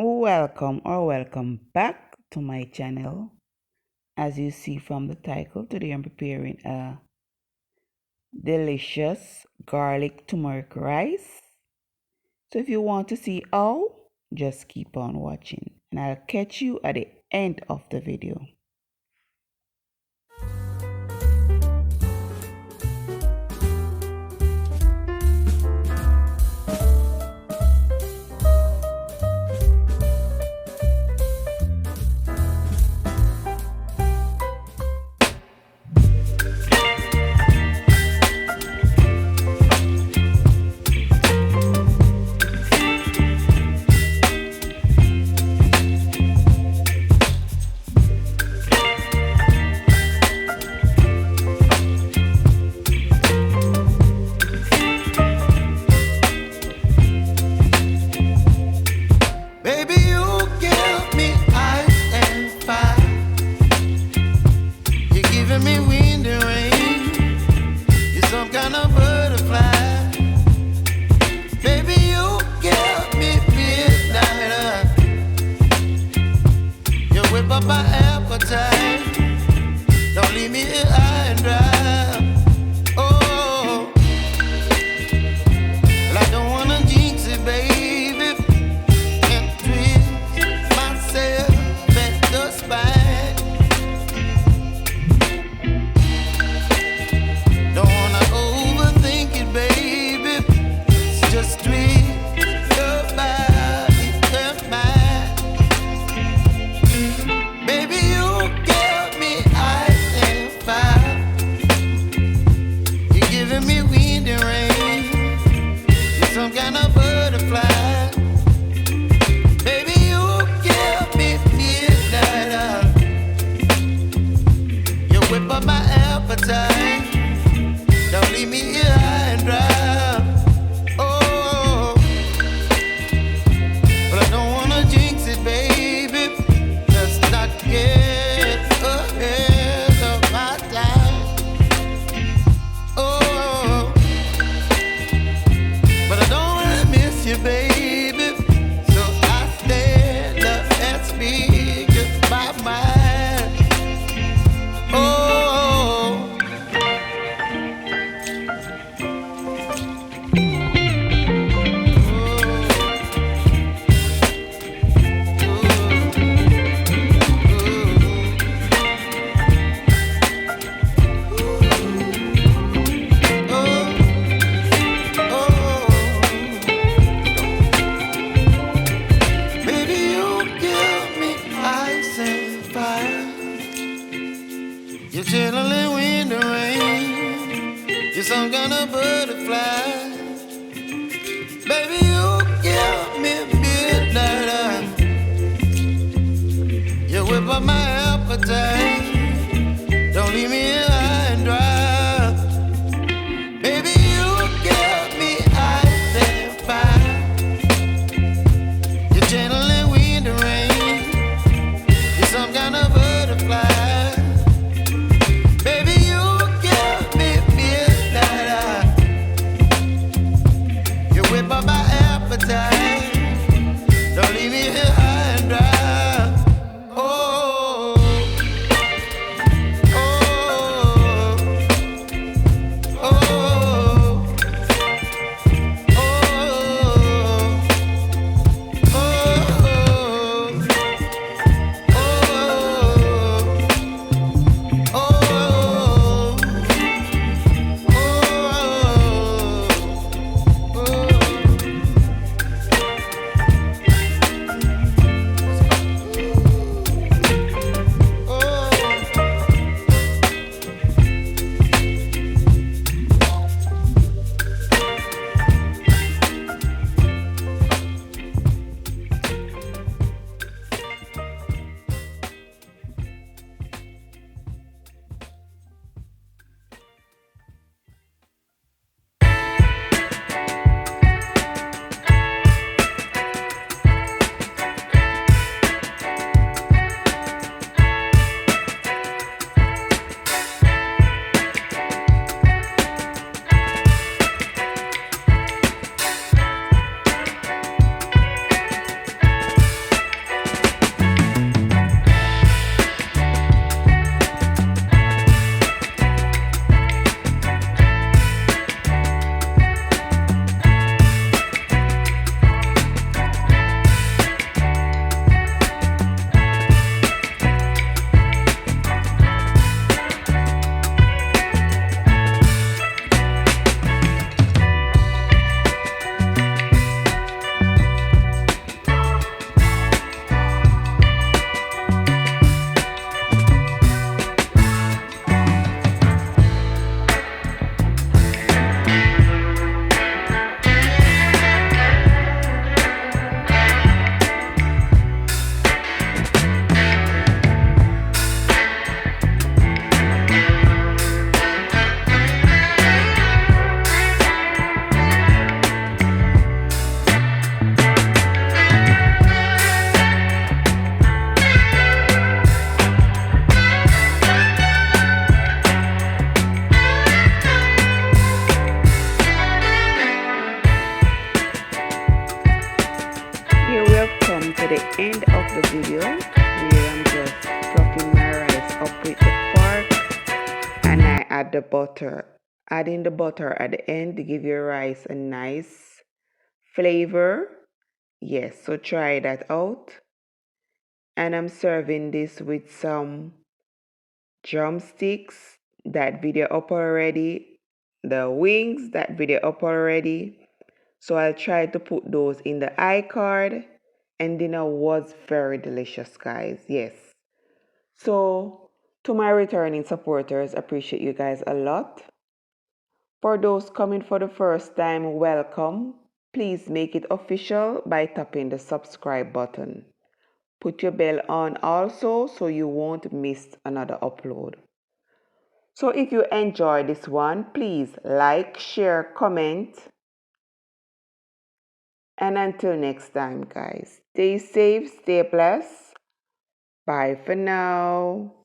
Welcome back to my channel. As you see from the title, today I'm preparing a delicious garlic turmeric rice. So if you want to see how, just keep on watching and I'll catch you at the end of the video. come to the end of the video where I'm just fluffing my rice up with the fork and I add the butter. Adding the butter at the end to give your rice a nice flavor. Yes, so try that out. And I'm serving this with some drumsticks. That video up already. The wings, that video up already. So I'll try to put those in the iCard. And dinner was very delicious, guys. Yes. So to my returning supporters, appreciate you guys a lot. For those coming for the first time, welcome. Please make it official by tapping the subscribe button. Put your bell on also so you won't miss another upload. So if you enjoy this one, please like, share, comment. And until next time, guys, stay safe, stay blessed. Bye for now.